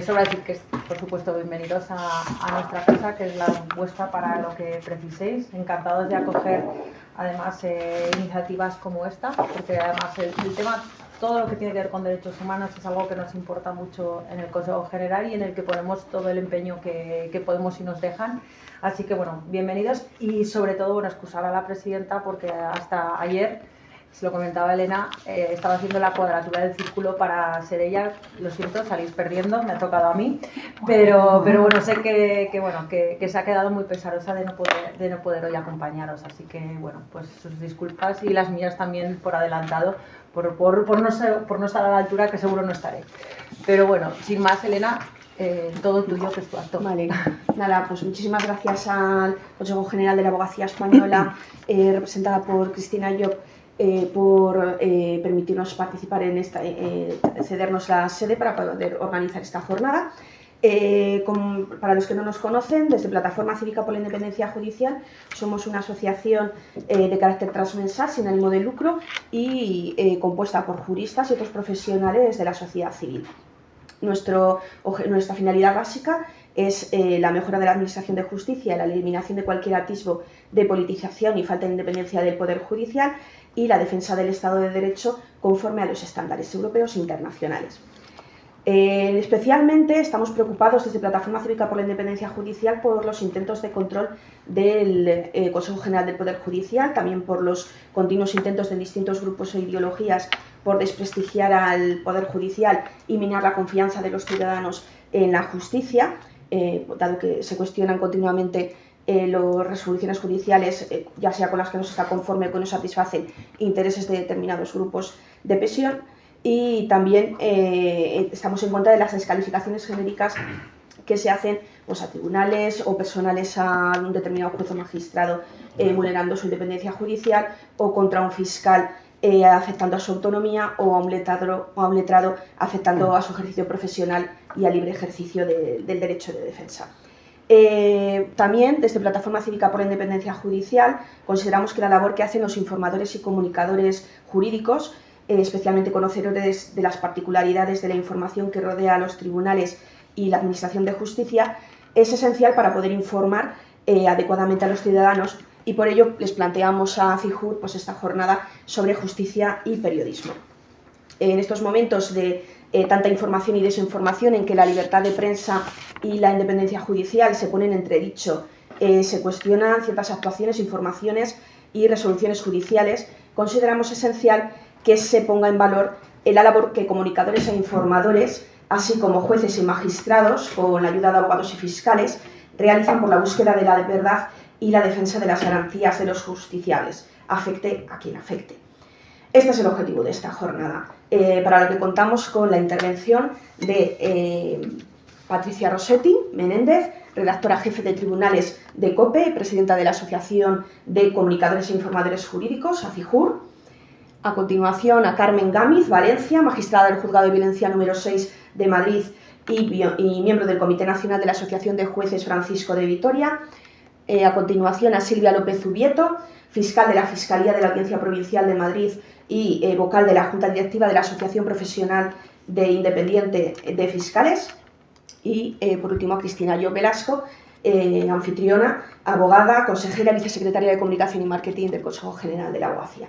Sobra decir que, por supuesto, bienvenidos a nuestra casa, que es la vuestra para lo que preciséis. Encantados de acoger, además, iniciativas como esta, porque además el tema, todo lo que tiene que ver con derechos humanos es algo que nos importa mucho en el Consejo General y en el que ponemos todo el empeño que podemos y nos dejan. Así que, bueno, bienvenidos y, sobre todo, bueno, excusar a la presidenta porque hasta ayer, se lo comentaba Elena, estaba haciendo la cuadratura del círculo para ser ella. Lo siento, salís perdiendo, me ha tocado a mí, pero bueno, sé que se ha quedado muy pesarosa de no poder hoy acompañaros, así que bueno, pues sus disculpas y las mías también por adelantado, por no estar a la altura, que seguro no estaré. Pero bueno, sin más, Elena, todo tuyo, que es tu acto. Vale, nada, pues muchísimas gracias al Consejo General de la Abogacía Española, representada por Cristina Llop, por permitirnos participar en esta, cedernos la sede para poder organizar esta jornada. Para los que no nos conocen, desde Plataforma Cívica por la Independencia Judicial somos una asociación de carácter transversal sin ánimo de lucro y compuesta por juristas y otros profesionales de la sociedad civil. Nuestra finalidad básica es la mejora de la administración de justicia, la eliminación de cualquier atisbo de politización y falta de independencia del Poder Judicial y la defensa del Estado de Derecho conforme a los estándares europeos e internacionales. Especialmente estamos preocupados desde Plataforma Cívica por la Independencia Judicial por los intentos de control del Consejo General del Poder Judicial, también por los continuos intentos de distintos grupos e ideologías por desprestigiar al Poder Judicial y minar la confianza de los ciudadanos en la justicia, dado que se cuestionan continuamente las resoluciones judiciales, ya sea con las que no se está conforme o que no satisfacen intereses de determinados grupos de presión. Y también estamos en contra de las descalificaciones genéricas que se hacen pues, a tribunales o personales a un determinado juez o magistrado vulnerando su independencia judicial, o contra un fiscal afectando a su autonomía, o a un letrado afectando a su ejercicio profesional y al libre ejercicio del derecho de defensa. También desde Plataforma Cívica por la Independencia Judicial consideramos que la labor que hacen los informadores y comunicadores jurídicos, especialmente conocedores de las particularidades de la información que rodea a los tribunales y la Administración de Justicia, es esencial para poder informar adecuadamente a los ciudadanos, y por ello les planteamos a FIJUR pues, esta jornada sobre justicia y periodismo. En estos momentos de tanta información y desinformación, en que la libertad de prensa y la independencia judicial se ponen en entredicho, se cuestionan ciertas actuaciones, informaciones y resoluciones judiciales, consideramos esencial que se ponga en valor la labor que comunicadores e informadores, así como jueces y magistrados, con la ayuda de abogados y fiscales, realizan por la búsqueda de la verdad y la defensa de las garantías de los justiciables, afecte a quien afecte. Este es el objetivo de esta jornada, para lo que contamos con la intervención de Patricia Rossetti Menéndez, redactora jefe de tribunales de COPE y presidenta de la Asociación de Comunicadores e Informadores Jurídicos, ACIJUR. A continuación, a Carmen Gámez Valencia, magistrada del Juzgado de Violencia número 6 de Madrid y miembro del Comité Nacional de la Asociación de Jueces Francisco de Vitoria. A continuación, a Silvia López Ubieto, fiscal de la Fiscalía de la Audiencia Provincial de Madrid y vocal de la Junta Directiva de la Asociación Profesional Independiente de Fiscales. Y, por último, a Cristina Llop Velasco, anfitriona, abogada, consejera y vicesecretaria de Comunicación y Marketing del Consejo General de la Abogacía.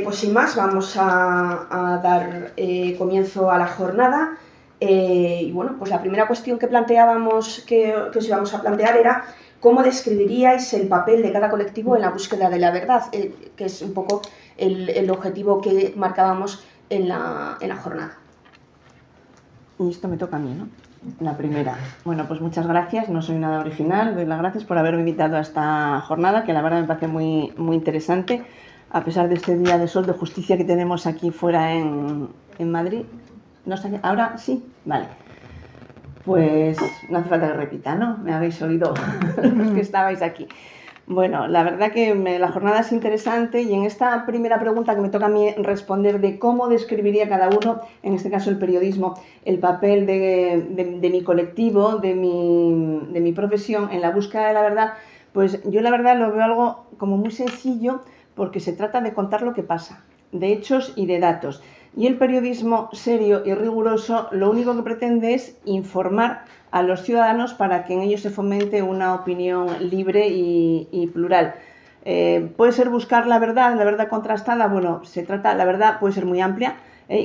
Pues sin más, vamos a dar comienzo a la jornada. Y bueno, pues la primera cuestión que planteábamos, que os íbamos a plantear, era cómo describiríais el papel de cada colectivo en la búsqueda de la verdad, que es un poco el objetivo que marcábamos en la jornada. Y esto me toca a mí, ¿no? La primera. Bueno, pues muchas gracias, no soy nada original, doy las gracias por haberme invitado a esta jornada, que la verdad me parece muy, muy interesante, a pesar de este día de sol de justicia que tenemos aquí fuera en Madrid. ¿No sé, ahora sí? Vale. Pues no hace falta que repita, ¿no? Me habéis oído los que estabais aquí. Bueno, la verdad que la jornada es interesante, y en esta primera pregunta que me toca a mí responder de cómo describiría cada uno, en este caso el periodismo, el papel de mi colectivo, de mi profesión en la búsqueda de la verdad, pues yo la verdad lo veo algo como muy sencillo, porque se trata de contar lo que pasa, de hechos y de datos, Y el periodismo serio y riguroso lo único que pretende es informar a los ciudadanos para que en ellos se fomente una opinión libre y plural. Puede ser buscar la verdad contrastada. Bueno, la verdad puede ser muy amplia,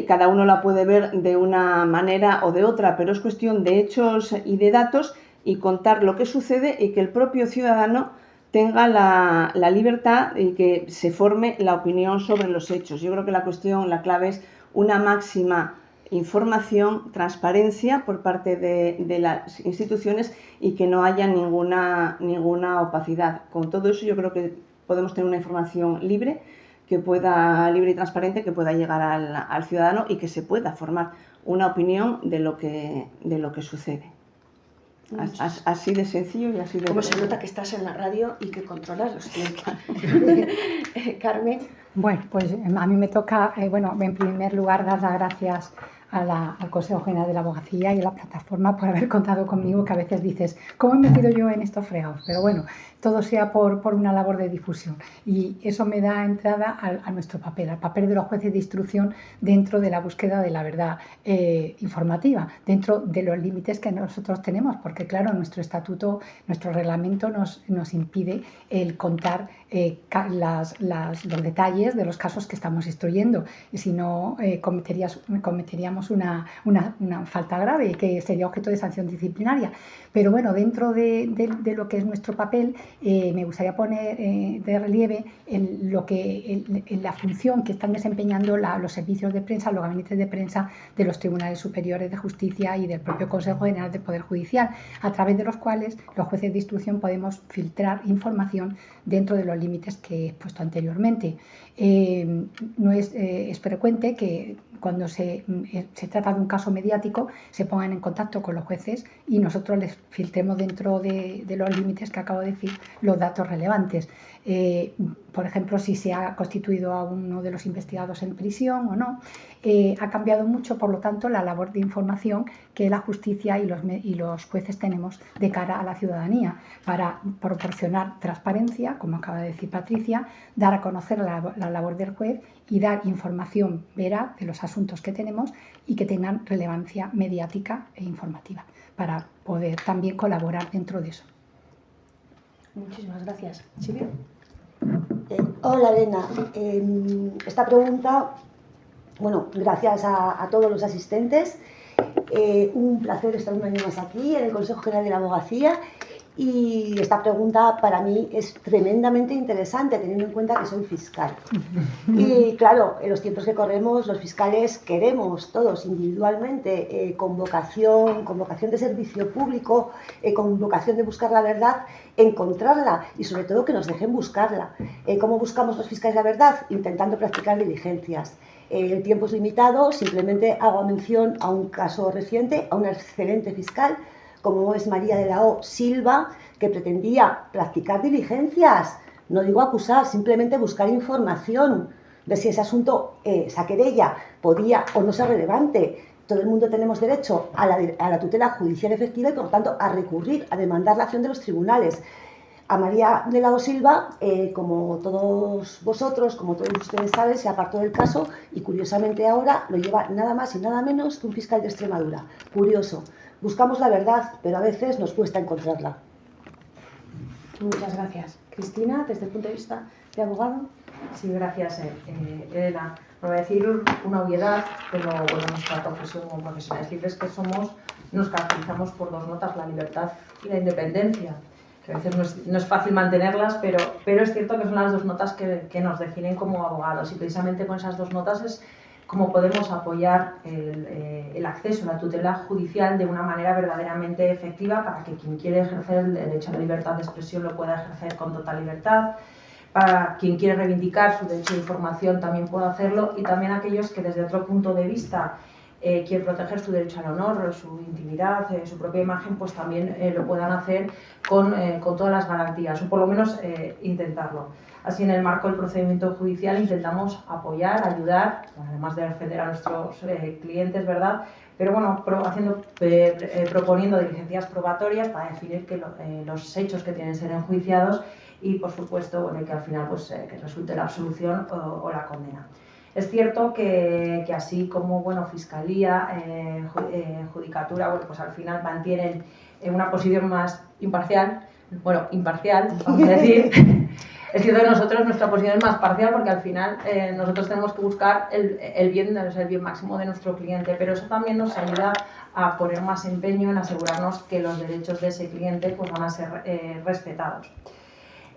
cada uno la puede ver de una manera o de otra, pero es cuestión de hechos y de datos y contar lo que sucede y que el propio ciudadano tenga la libertad y que se forme la opinión sobre los hechos. Yo creo que la clave es una máxima información, transparencia por parte de las instituciones y que no haya ninguna opacidad. Con todo eso yo creo que podemos tener una información libre y transparente que pueda llegar al ciudadano y que se pueda formar una opinión de lo que sucede. Así de sencillo y así de... Como se nota que estás en la radio y que controlas los tiempos. Carmen. Bueno, pues a mí me toca, en primer lugar, dar las gracias al Consejo General de la Abogacía y a la plataforma por haber contado conmigo, que a veces dices, ¿cómo he metido yo en estos fregados? Pero bueno, todo sea por una labor de difusión. Y eso me da entrada a nuestro papel, al papel de los jueces de instrucción dentro de la búsqueda de la verdad informativa, dentro de los límites que nosotros tenemos, porque claro, nuestro estatuto, nuestro reglamento nos impide el contar los detalles de los casos que estamos instruyendo, y si no cometeríamos una falta grave que sería objeto de sanción disciplinaria. Pero bueno, dentro de lo que es nuestro papel, me gustaría poner de relieve la función que están desempeñando los servicios de prensa, los gabinetes de prensa de los tribunales superiores de justicia y del propio Consejo General del Poder Judicial, a través de los cuales los jueces de instrucción podemos filtrar información dentro de los límites que he expuesto anteriormente. No es frecuente que cuando se trata de un caso mediático se pongan en contacto con los jueces y nosotros les filtremos dentro de los límites que acabo de decir los datos relevantes. Por ejemplo, si se ha constituido a uno de los investigados en prisión o no. Ha cambiado mucho, por lo tanto, la labor de información que la justicia y los jueces tenemos de cara a la ciudadanía para proporcionar transparencia, como acaba de decir Patricia, dar a conocer la labor del juez y dar información veraz de los asuntos que tenemos y que tengan relevancia mediática e informativa para poder también colaborar dentro de eso. Muchísimas gracias. ¿Silvia? Hola, Elena. Esta pregunta, gracias a todos los asistentes. Un placer estar un año más aquí en el Consejo General de la Abogacía. Y esta pregunta para mí es tremendamente interesante, teniendo en cuenta que soy fiscal. Y claro, en los tiempos que corremos, los fiscales queremos todos individualmente, con vocación de servicio público, con vocación de buscar la verdad, encontrarla y sobre todo que nos dejen buscarla. ¿Cómo buscamos los fiscales la verdad? Intentando practicar diligencias. El tiempo es limitado, simplemente hago mención a un caso reciente, a una excelente fiscal, como es María de la O. Silva, que pretendía practicar diligencias, no digo acusar, simplemente buscar información de si ese asunto, esa querella, podía o no ser relevante. Todo el mundo tenemos derecho a la tutela judicial efectiva y, por lo tanto, a recurrir, a demandar la acción de los tribunales. A María de la O. Silva, como todos vosotros, como todos ustedes saben, se apartó del caso y, curiosamente, ahora lo lleva nada más y nada menos que un fiscal de Extremadura. Curioso. Buscamos la verdad, pero a veces nos cuesta encontrarla. Muchas gracias. Cristina, desde el punto de vista de abogado. Sí, gracias, Elena. No voy a decir una obviedad, pero nuestra profesión como profesionales libres que somos, nos caracterizamos por dos notas, la libertad y la independencia, que a veces no es fácil mantenerlas, pero es cierto que son las dos notas que nos definen como abogados, y precisamente con esas dos notas es cómo podemos apoyar el acceso a la tutela judicial de una manera verdaderamente efectiva para que quien quiere ejercer el derecho a la libertad de expresión lo pueda ejercer con total libertad, para quien quiere reivindicar su derecho de información también pueda hacerlo, y también aquellos que desde otro punto de vista quieren proteger su derecho al honor, su intimidad, su propia imagen, pues también lo puedan hacer con todas las garantías, o por lo menos intentarlo. Así, en el marco del procedimiento judicial intentamos apoyar, ayudar, además de defender a nuestros clientes, ¿verdad? Pero bueno, proponiendo diligencias probatorias para definir los hechos que tienen que ser enjuiciados y, por supuesto, que al final que resulte la absolución o la condena. Es cierto que así como, bueno, Fiscalía, Judicatura, bueno, pues al final mantienen una posición más imparcial, vamos a decir. Es cierto que nosotros, nuestra posición es más parcial porque al final nosotros tenemos que buscar el bien máximo de nuestro cliente, pero eso también nos ayuda a poner más empeño en asegurarnos que los derechos de ese cliente pues van a ser respetados.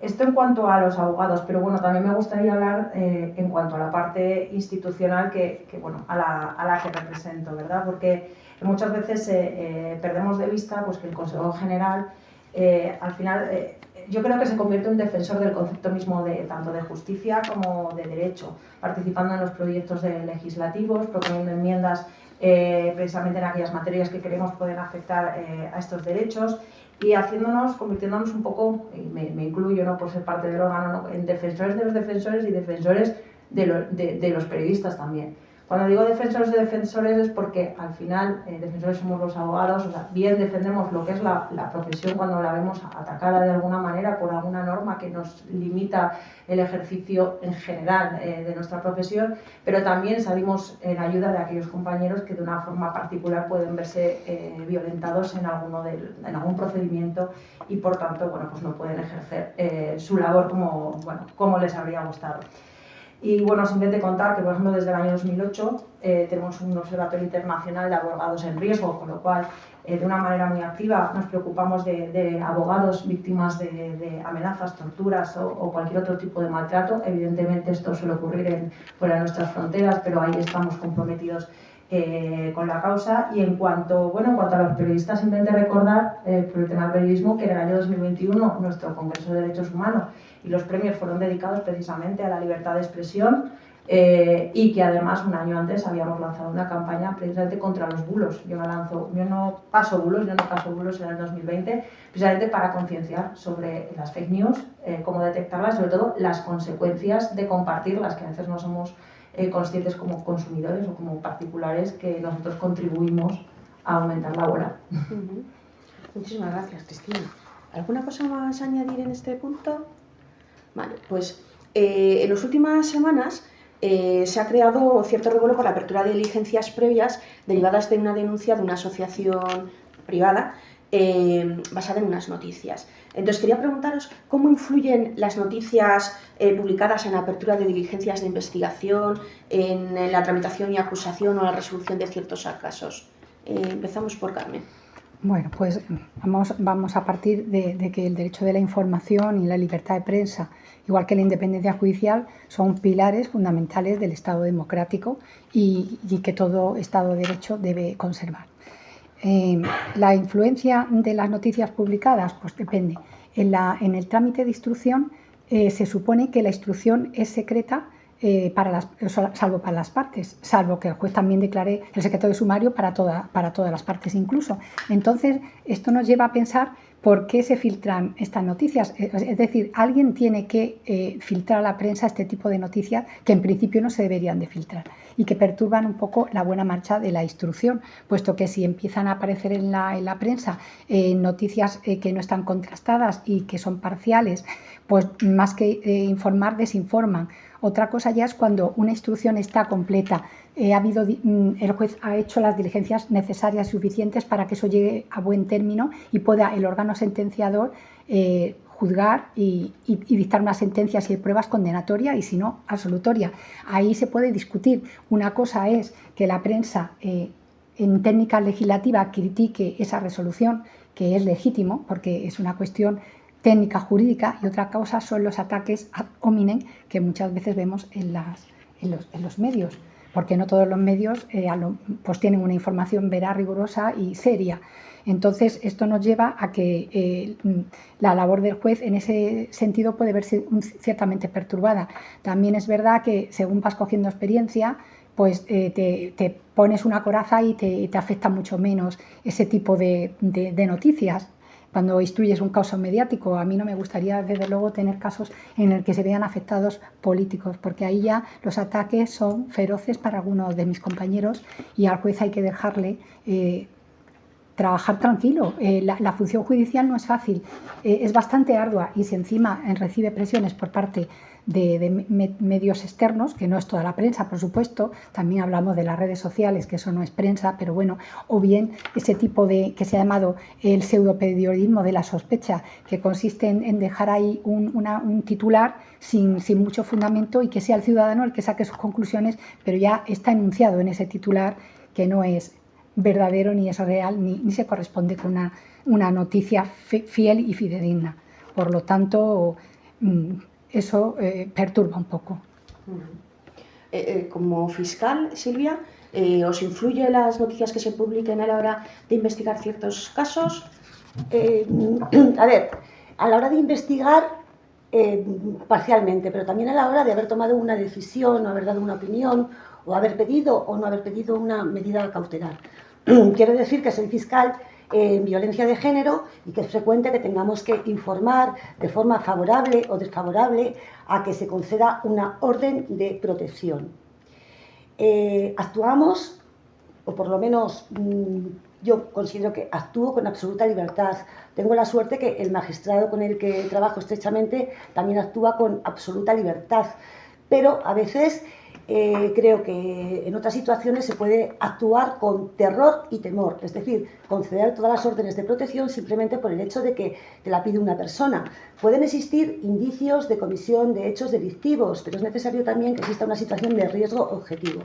Esto en cuanto a los abogados, pero bueno, también me gustaría hablar en cuanto a la parte institucional bueno, a la que represento, ¿verdad? Porque muchas veces perdemos de vista pues, que el Consejo General al final yo creo que se convierte en un defensor del concepto mismo tanto de justicia como de derecho, participando en los proyectos legislativos, proponiendo enmiendas precisamente en aquellas materias que creemos pueden afectar a estos derechos y convirtiéndonos un poco, y me incluyo, ¿no?, por ser parte del órgano, ¿no?, en defensores de los defensores y defensores de los periodistas también. Cuando digo defensores de defensores es porque al final defensores somos los abogados, o sea, bien defendemos lo que es la profesión cuando la vemos atacada de alguna manera por alguna norma que nos limita el ejercicio en general de nuestra profesión, pero también salimos en ayuda de aquellos compañeros que de una forma particular pueden verse violentados en algún procedimiento y por tanto, bueno, pues no pueden ejercer su labor como les habría gustado. Y bueno, simplemente contar que, por ejemplo, desde el año 2008 tenemos un observatorio internacional de abogados en riesgo, con lo cual, de una manera muy activa, nos preocupamos de abogados víctimas de amenazas, torturas o cualquier otro tipo de maltrato. Evidentemente esto suele ocurrir fuera de nuestras fronteras, pero ahí estamos comprometidos con la causa. Y en cuanto a los periodistas, simplemente recordar por el tema del periodismo que en el año 2021 nuestro Congreso de Derechos Humanos y los premios fueron dedicados precisamente a la libertad de expresión y que además un año antes habíamos lanzado una campaña precisamente contra los bulos. Yo no paso bulos en el 2020, precisamente para concienciar sobre las fake news, cómo detectarlas, sobre todo las consecuencias de compartirlas, que a veces no somos conscientes como consumidores o como particulares que nosotros contribuimos a aumentar la bola. Muchísimas gracias, Cristina. ¿Alguna cosa más a añadir en este punto? Vale, pues en las últimas semanas se ha creado cierto revuelo por la apertura de diligencias previas derivadas de una denuncia de una asociación privada basada en unas noticias. Entonces quería preguntaros cómo influyen las noticias publicadas en la apertura de diligencias de investigación, en la tramitación y acusación o la resolución de ciertos casos. Empezamos por Carmen. Bueno, pues vamos a partir de que el derecho de la información y la libertad de prensa, igual que la independencia judicial, son pilares fundamentales del Estado democrático y que todo Estado de Derecho debe conservar. La influencia de las noticias publicadas, pues depende. En el trámite de instrucción se supone que la instrucción es secreta salvo para las partes, salvo que el juez también declare el secreto de sumario para todas las partes incluso. Entonces, esto nos lleva a pensar por qué se filtran estas noticias. Es decir, alguien tiene que filtrar a la prensa este tipo de noticias que en principio no se deberían de filtrar y que perturban un poco la buena marcha de la instrucción, puesto que si empiezan a aparecer en la prensa noticias que no están contrastadas y que son parciales, pues más que informar, desinforman. Otra cosa ya es cuando una instrucción está completa, el juez ha hecho las diligencias necesarias y suficientes para que eso llegue a buen término y pueda el órgano sentenciador juzgar y dictar una sentencia si hay pruebas condenatoria y si no, absolutoria. Ahí se puede discutir. Una cosa es que la prensa en técnica legislativa critique esa resolución, que es legítimo porque es una cuestión técnica jurídica, y otra causa son los ataques ad hominem que muchas veces vemos en los medios, porque no todos los medios pues tienen una información veraz, rigurosa y seria. Entonces esto nos lleva a que la labor del juez en ese sentido puede verse ciertamente perturbada. También es verdad que según vas cogiendo experiencia, pues te pones una coraza y te afecta mucho menos ese tipo de noticias. Cuando instruyes un caso mediático, a mí no me gustaría, desde luego, tener casos en el que se vean afectados políticos, porque ahí ya los ataques son feroces para algunos de mis compañeros y al juez hay que dejarle trabajar tranquilo. La función judicial no es fácil, es bastante ardua, y si encima recibe presiones por parte de medios externos, que no es toda la prensa, por supuesto, también hablamos de las redes sociales, que eso no es prensa, pero bueno, o bien ese tipo de, que se ha llamado el pseudoperiodismo de la sospecha, que consiste en dejar ahí un titular sin mucho fundamento y que sea el ciudadano el que saque sus conclusiones, pero ya está enunciado en ese titular que no es verdadero, ni es real, ni se corresponde con una noticia fiel y fidedigna. Por lo tanto, eso perturba un poco. Como fiscal, Silvia, ¿os influye las noticias que se publiquen a la hora de investigar ciertos casos? A ver, a la hora de investigar, parcialmente, pero también a la hora de haber tomado una decisión, o haber dado una opinión, o haber pedido o no haber pedido una medida cautelar. Quiero decir que soy fiscal en violencia de género y que es frecuente que tengamos que informar de forma favorable o desfavorable a que se conceda una orden de protección. Actuamos, o por lo menos yo considero que actúo con absoluta libertad. Tengo la suerte que el magistrado con el que trabajo estrechamente también actúa con absoluta libertad, pero a veces creo que en otras situaciones se puede actuar con terror y temor, es decir, conceder todas las órdenes de protección simplemente por el hecho de que te la pide una persona. Pueden existir indicios de comisión de hechos delictivos, pero es necesario también que exista una situación de riesgo objetivo.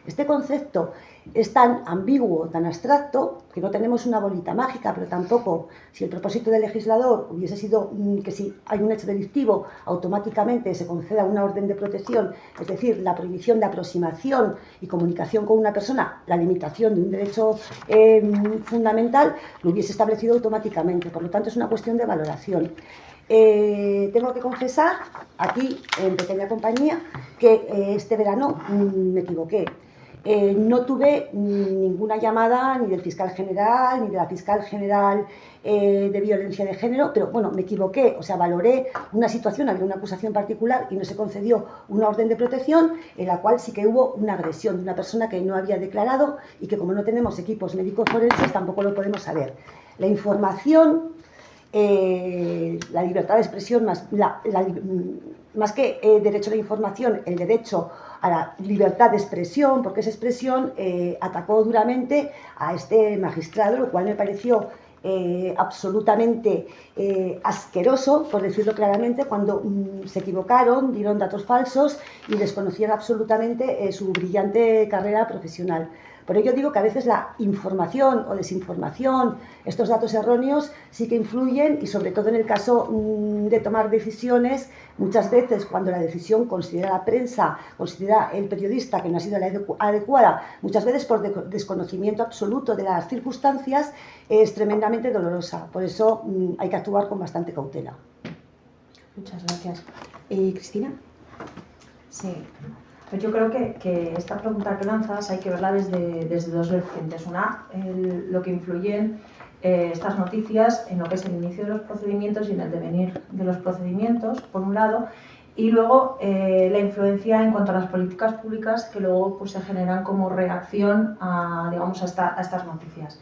Este concepto es tan ambiguo, tan abstracto, que no tenemos una bolita mágica, pero tampoco, si el propósito del legislador hubiese sido que si hay un hecho delictivo, automáticamente se conceda una orden de protección, es decir, la prohibición de aproximación y comunicación con una persona, la limitación de un derecho fundamental, lo hubiese establecido automáticamente. Por lo tanto, es una cuestión de valoración. Tengo que confesar, aquí en pequeña compañía, que este verano me equivoqué. No tuve ninguna llamada ni del fiscal general, ni de la fiscal general de violencia de género, pero bueno, me equivoqué, o sea, valoré una situación, había una acusación particular y no se concedió una orden de protección en la cual sí que hubo una agresión de una persona que no había declarado y que como no tenemos equipos médicos forenses tampoco lo podemos saber. La información, la libertad de expresión, más que derecho a la información, el derecho a la libertad de expresión, porque esa expresión atacó duramente a este magistrado, lo cual me pareció absolutamente asqueroso, por decirlo claramente, cuando se equivocaron, dieron datos falsos y desconocían absolutamente su brillante carrera profesional. Por ello digo que a veces la información o desinformación, estos datos erróneos sí que influyen y sobre todo en el caso de tomar decisiones, muchas veces cuando la decisión considera la prensa, considera el periodista que no ha sido la adecuada, muchas veces por desconocimiento absoluto de las circunstancias, es tremendamente dolorosa. Por eso hay que actuar con bastante cautela. Muchas gracias. ¿Cristina? Sí. Yo creo que esta pregunta que lanzas hay que verla desde dos vertientes. Una, lo que influyen estas noticias en lo que es el inicio de los procedimientos y en el devenir de los procedimientos, por un lado, y luego la influencia en cuanto a las políticas públicas que luego pues, se generan como reacción a estas noticias.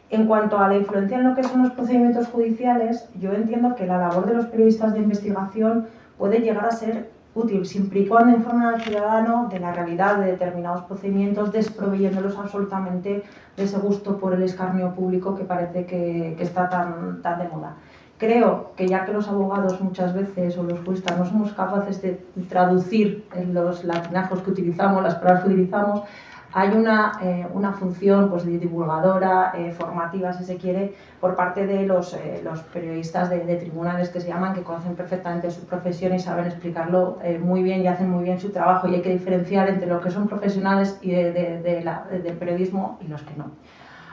En cuanto a la influencia en lo que son los procedimientos judiciales, yo entiendo que la labor de los periodistas de investigación puede llegar a ser útil, siempre y cuando informen al ciudadano de la realidad de determinados procedimientos, desproveyéndolos absolutamente de ese gusto por el escarnio público que parece que está tan de moda. Creo que ya que los abogados muchas veces o los juristas no somos capaces de traducir los latinajos que utilizamos, las palabras que utilizamos, hay una función pues, de divulgadora, formativa, si se quiere, por parte de los periodistas de tribunales que se llaman, que conocen perfectamente su profesión y saben explicarlo muy bien y hacen muy bien su trabajo. Y hay que diferenciar entre los que son profesionales y del periodismo y los que no.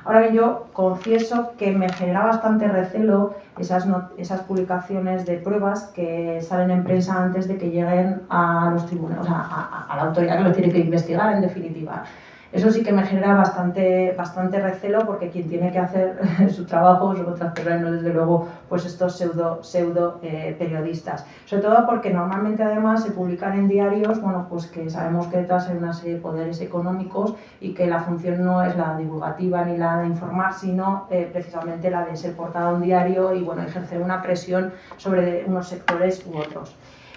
Ahora bien, yo confieso que me genera bastante recelo esas publicaciones de pruebas que salen en prensa antes de que lleguen a los tribunales, o sea, a la autoridad que lo tiene que investigar, en definitiva. Eso sí que me genera bastante recelo, porque quien tiene que hacer su trabajo son otras personas, no desde luego pues estos pseudo periodistas. Sobre todo porque normalmente además se publican en diarios, bueno, pues que sabemos que detrás hay una serie de poderes económicos y que la función no es la divulgativa ni la de informar, sino precisamente la de ser portada a un diario y bueno, ejercer una presión sobre unos sectores u otros.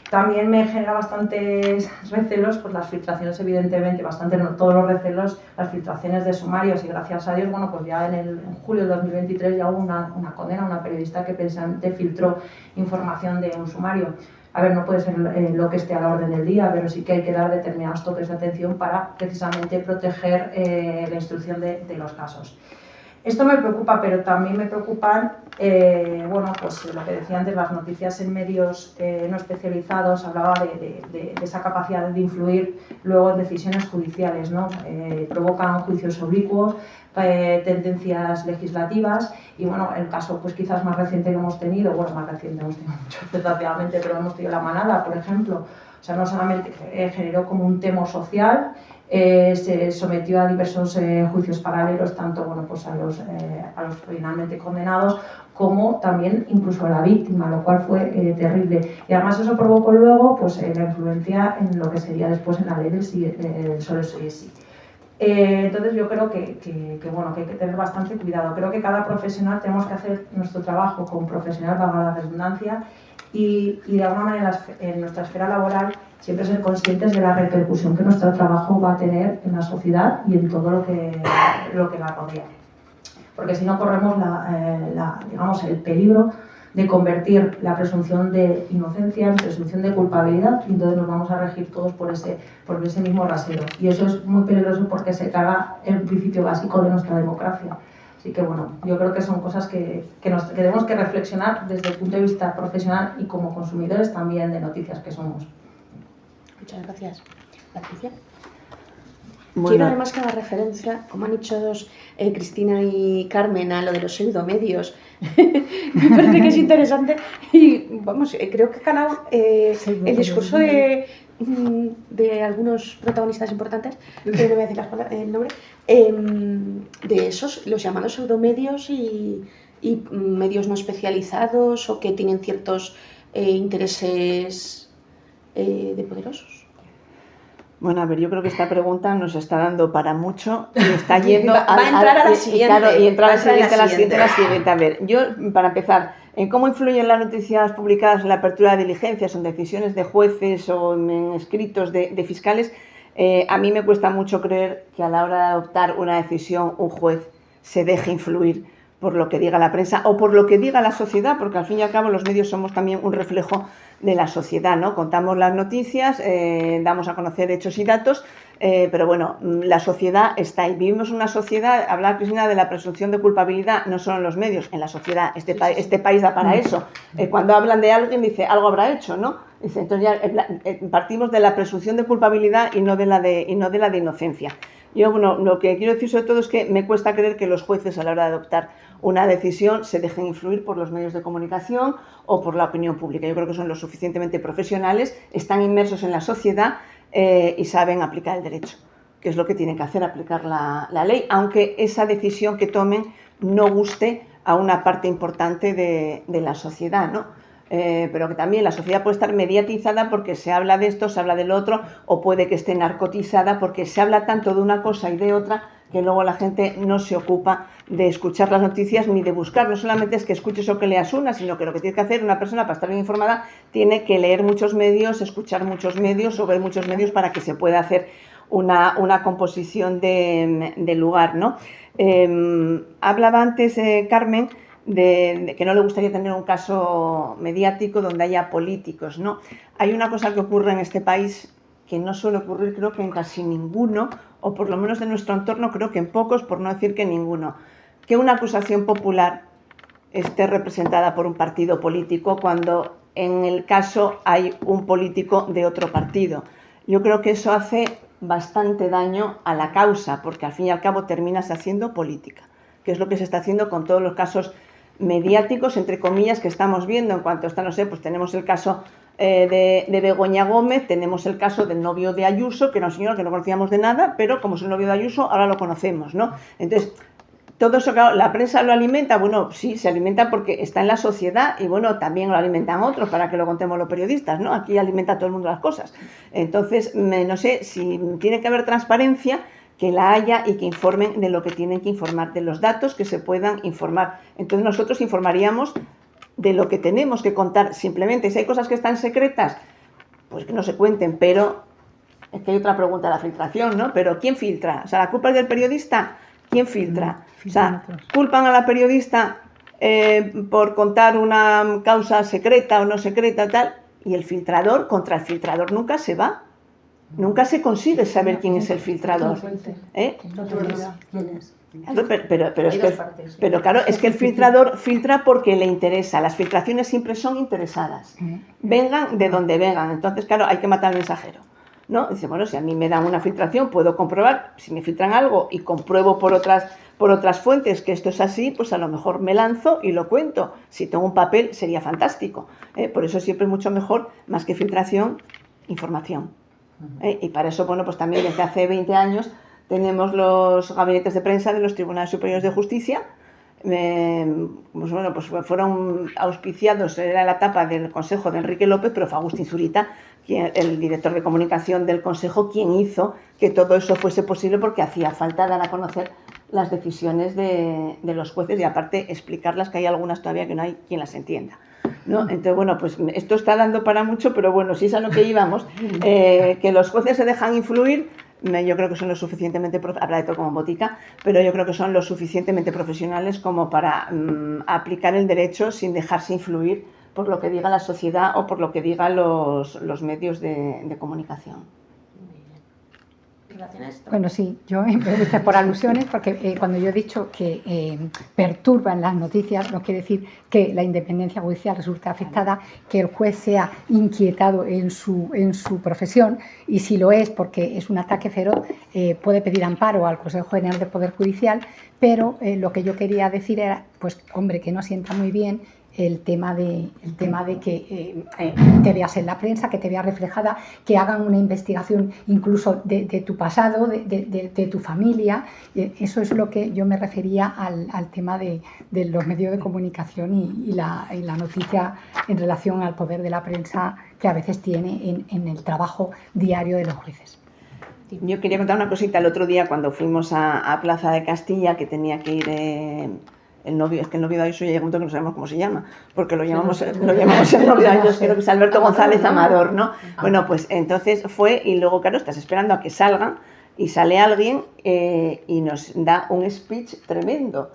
También me genera bastantes recelos, pues las filtraciones, evidentemente, no todos los recelos, las filtraciones de sumarios, y gracias a Dios, bueno, pues ya en julio de 2023 ya hubo una condena a una periodista que precisamente filtró información de un sumario. A ver, no puede ser lo que esté a la orden del día, pero sí que hay que dar determinados toques de atención para precisamente proteger la instrucción de los casos. Esto me preocupa, pero también me preocupan, bueno, pues lo que decía antes, las noticias en medios no especializados, hablaba de esa capacidad de influir luego en decisiones judiciales, ¿no? Provocan juicios oblicuos, tendencias legislativas y, bueno, el caso pues quizás más reciente que hemos tenido, bueno, más reciente hemos tenido mucho, desgraciadamente, pero hemos tenido la manada, por ejemplo. O sea, no solamente generó como un temor social, se sometió a diversos juicios paralelos, tanto bueno, pues a los finalmente condenados, como también incluso a la víctima, lo cual fue terrible. Y además eso provocó luego pues, la influencia en lo que sería después en la ley del solo sí es sí. Entonces yo creo bueno, que hay que tener bastante cuidado. Creo que cada profesional tenemos que hacer nuestro trabajo como profesional, valga la redundancia, y de alguna manera en nuestra esfera laboral siempre ser conscientes de la repercusión que nuestro trabajo va a tener en la sociedad y en todo lo que la rodea. Porque si no corremos digamos, el peligro de convertir la presunción de inocencia en presunción de culpabilidad, y entonces nos vamos a regir todos por ese mismo rasero. Y eso es muy peligroso porque se caga el principio básico de nuestra democracia. Así que bueno, yo creo que son cosas que tenemos que reflexionar desde el punto de vista profesional y como consumidores también de noticias que somos. Muchas gracias. Patricia. Bueno. Quiero además que haga referencia, como han dicho Cristina y Carmen, a lo de los pseudomedios. Me parece que es interesante y vamos, creo que ha calado el discurso de algunos protagonistas importantes, pero no voy a decir el nombre, de esos, los llamados pseudomedios y medios no especializados o que tienen ciertos intereses de poderosos. Bueno, a ver, yo creo que esta pregunta nos está dando para mucho y está yendo va a entrar a la siguiente. Claro, y entrar a la siguiente. A ver, yo, para empezar, en cómo influyen las noticias publicadas en la apertura de diligencias o en decisiones de jueces o en escritos de fiscales, a mí me cuesta mucho creer que a la hora de adoptar una decisión un juez se deje influir por lo que diga la prensa o por lo que diga la sociedad, porque al fin y al cabo los medios somos también un reflejo de la sociedad, ¿no? Contamos las noticias, damos a conocer hechos y datos, pero bueno, la sociedad está ahí. Vivimos una sociedad, hablaba Cristina de la presunción de culpabilidad, no solo en los medios, en la sociedad, este país da para eso. Cuando hablan de alguien dice, algo habrá hecho, ¿no? Dice, entonces ya partimos de la presunción de culpabilidad y no de la de inocencia. Yo, bueno, lo que quiero decir sobre todo es que me cuesta creer que los jueces a la hora de adoptar una decisión se dejen influir por los medios de comunicación o por la opinión pública. Yo creo que son lo suficientemente profesionales, están inmersos en la sociedad y saben aplicar el derecho, que es lo que tienen que hacer, aplicar la ley, aunque esa decisión que tomen no guste a una parte importante de la sociedad, ¿no? Pero que también la sociedad puede estar mediatizada porque se habla de esto, se habla del otro, o puede que esté narcotizada porque se habla tanto de una cosa y de otra que luego la gente no se ocupa de escuchar las noticias ni de buscar. No solamente es que escuches o que leas una, sino que lo que tiene que hacer una persona para estar bien informada tiene que leer muchos medios, escuchar muchos medios o ver muchos medios para que se pueda hacer una composición de lugar, ¿no? Hablaba antes Carmen de que no le gustaría tener un caso mediático donde haya políticos, ¿no? Hay una cosa que ocurre en este país que no suele ocurrir, creo que en casi ninguno, o por lo menos de nuestro entorno, creo que en pocos, por no decir que ninguno, que una acusación popular esté representada por un partido político cuando en el caso hay un político de otro partido. Yo creo que eso hace bastante daño a la causa, porque al fin y al cabo terminas haciendo política, que es lo que se está haciendo con todos los casos mediáticos, entre comillas, que estamos viendo. En cuanto está, no sé, pues tenemos el caso de Begoña Gómez, tenemos el caso del novio de Ayuso, que era un señor que no conocíamos de nada, pero como es el novio de Ayuso, ahora lo conocemos, ¿no? Entonces, todo eso, claro, ¿la prensa lo alimenta? Bueno, sí, se alimenta porque está en la sociedad y, bueno, también lo alimentan otros para que lo contemos los periodistas, ¿no? Aquí alimenta todo el mundo las cosas. Entonces, no sé, si tiene que haber transparencia, que la haya y que informen de lo que tienen que informar, de los datos que se puedan informar. Entonces, nosotros informaríamos de lo que tenemos que contar. Simplemente, si hay cosas que están secretas, pues que no se cuenten, pero es que hay otra pregunta, la filtración, ¿no? Pero ¿quién filtra? O sea, ¿la culpa es del periodista? ¿Quién filtra? O sea, ¿culpan a la periodista por contar una causa secreta o no secreta, tal? Y el filtrador, contra el filtrador nunca se va. Nunca se consigue saber quién es el filtrador. ¿Quién es? Pero claro, es que el filtrador filtra porque le interesa. Las filtraciones siempre son interesadas. Vengan de donde vengan. Entonces, claro, hay que matar al mensajero, ¿no? Dice, bueno, si a mí me dan una filtración, puedo comprobar, si me filtran algo y compruebo por otras fuentes que esto es así, pues a lo mejor me lanzo y lo cuento. Si tengo un papel, sería fantástico. Por eso siempre es mucho mejor, más que filtración, información. Y para eso, bueno, pues también desde hace 20 años tenemos los gabinetes de prensa de los Tribunales Superiores de Justicia. Pues bueno, pues fueron auspiciados, era la etapa del Consejo de Enrique López, pero fue Agustín Zurita, el director de comunicación del Consejo, quien hizo que todo eso fuese posible, porque hacía falta dar a conocer las decisiones de los jueces y aparte explicarlas, que hay algunas todavía que no hay quien las entienda, ¿no? Entonces, bueno, pues esto está dando para mucho, pero bueno, si es a lo que íbamos, que los jueces se dejan influir. Yo creo que son lo suficientemente, habla de todo como botica, pero yo creo que son lo suficientemente profesionales como para aplicar el derecho sin dejarse influir por lo que diga la sociedad o por lo que digan los medios de comunicación. Bueno, sí, yo empecé por alusiones, porque cuando yo he dicho que perturban las noticias, no quiere decir que la independencia judicial resulte afectada, que el juez sea inquietado en su profesión, y si lo es porque es un ataque feroz, puede pedir amparo al Consejo General del Poder Judicial, pero lo que yo quería decir era, pues hombre, que no sienta muy bien el tema de que te veas en la prensa, que te veas reflejada, que hagan una investigación incluso de tu pasado, de tu familia. Eso es lo que yo me refería al tema de los medios de comunicación y la noticia en relación al poder de la prensa que a veces tiene en el trabajo diario de los jueces. Yo quería contar una cosita. El otro día, cuando fuimos a Plaza de Castilla, que tenía que ir... el novio, es que el novio de Ayuso ya llega un punto que no sabemos cómo se llama, porque lo llamamos el novio de Ayuso, creo que es Alberto González Amador, ¿no? Bueno, pues entonces fue, y luego, claro, estás esperando a que salgan, y sale alguien y nos da un speech tremendo,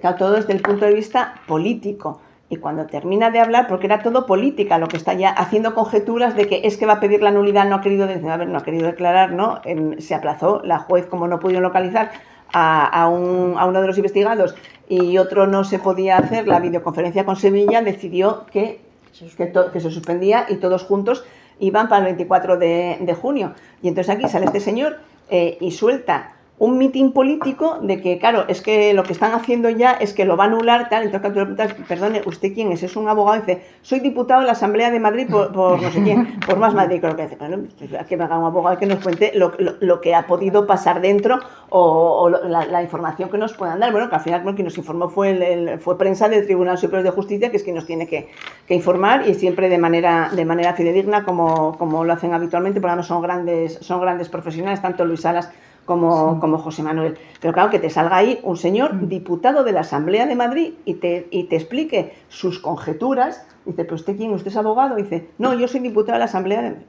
claro, todo desde el punto de vista político. Y cuando termina de hablar, porque era todo política, lo que está ya haciendo conjeturas de que es que va a pedir la nulidad, no ha querido declarar, ¿no? Se aplazó, la juez, como no pudieron localizar a uno de los investigados y otro no se podía hacer la videoconferencia con Sevilla, decidió que se suspendía y todos juntos iban para el 24 de junio. Y entonces aquí sale este señor y suelta un mitin político de que, claro, es que lo que están haciendo ya es que lo va a anular, tal. Entonces, cuando tú le preguntas, perdone, ¿usted quién es? Es un abogado, y dice, soy diputado de la Asamblea de Madrid por no sé quién, por Más Madrid, creo que dice, bueno, que me haga un abogado que nos cuente lo que ha podido pasar dentro o la información que nos puedan dar. Bueno, que al final quien nos informó fue prensa del Tribunal Superior de Justicia, que es quien nos tiene que informar, y siempre de manera fidedigna, como lo hacen habitualmente, porque son grandes profesionales, tanto Luis Salas como José Manuel. Pero claro, que te salga ahí un señor diputado de la Asamblea de Madrid y te explique sus conjeturas. Dice, ¿pero usted quién? ¿Usted es abogado? Dice, no, yo soy diputado de la Asamblea de Madrid.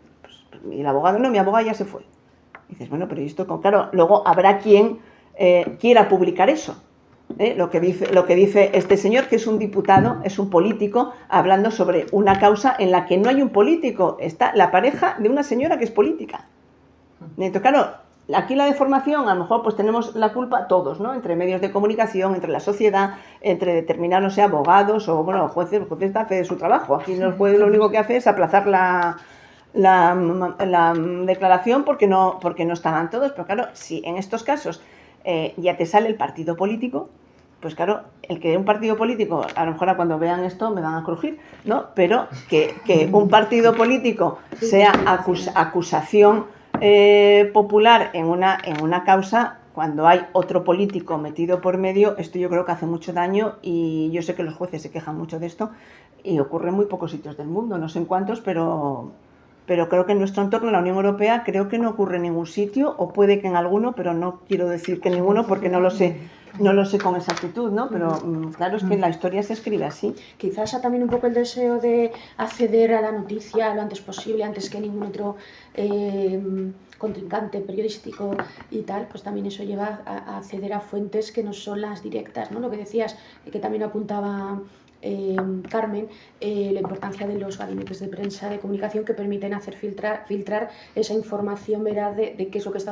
Y el abogado, no, mi abogado ya se fue. Dices, bueno, pero esto, claro, luego habrá quien quiera publicar eso. Lo que dice este señor, que es un diputado, es un político, hablando sobre una causa en la que no hay un político, está la pareja de una señora que es política. Entonces, claro, aquí la deformación, a lo mejor pues tenemos la culpa todos, ¿no? Entre medios de comunicación, entre la sociedad, entre determinados, no sé, abogados o, bueno, jueces hacen su trabajo. Aquí el juez lo único que hace es aplazar la declaración porque no estaban todos. Pero claro, si en estos casos ya te sale el partido político, pues claro, el que un partido político, a lo mejor cuando vean esto me van a crujir, ¿no? Pero que un partido político sea acusación popular en una causa, cuando hay otro político metido por medio, esto yo creo que hace mucho daño, y yo sé que los jueces se quejan mucho de esto y ocurre en muy pocos sitios del mundo, no sé en cuántos, pero creo que en nuestro entorno, en la Unión Europea, creo que no ocurre en ningún sitio, o puede que en alguno, pero no quiero decir que en ninguno porque no lo sé con exactitud, ¿no? Pero claro, es que la historia se escribe así. Quizás también un poco el deseo de acceder a la noticia lo antes posible, antes que ningún otro contrincante periodístico y tal, pues también eso lleva a acceder a fuentes que no son las directas, ¿no? Lo que decías, que también apuntaba Carmen, la importancia de los gabinetes de prensa de comunicación que permiten hacer filtrar esa información veraz de qué es lo que está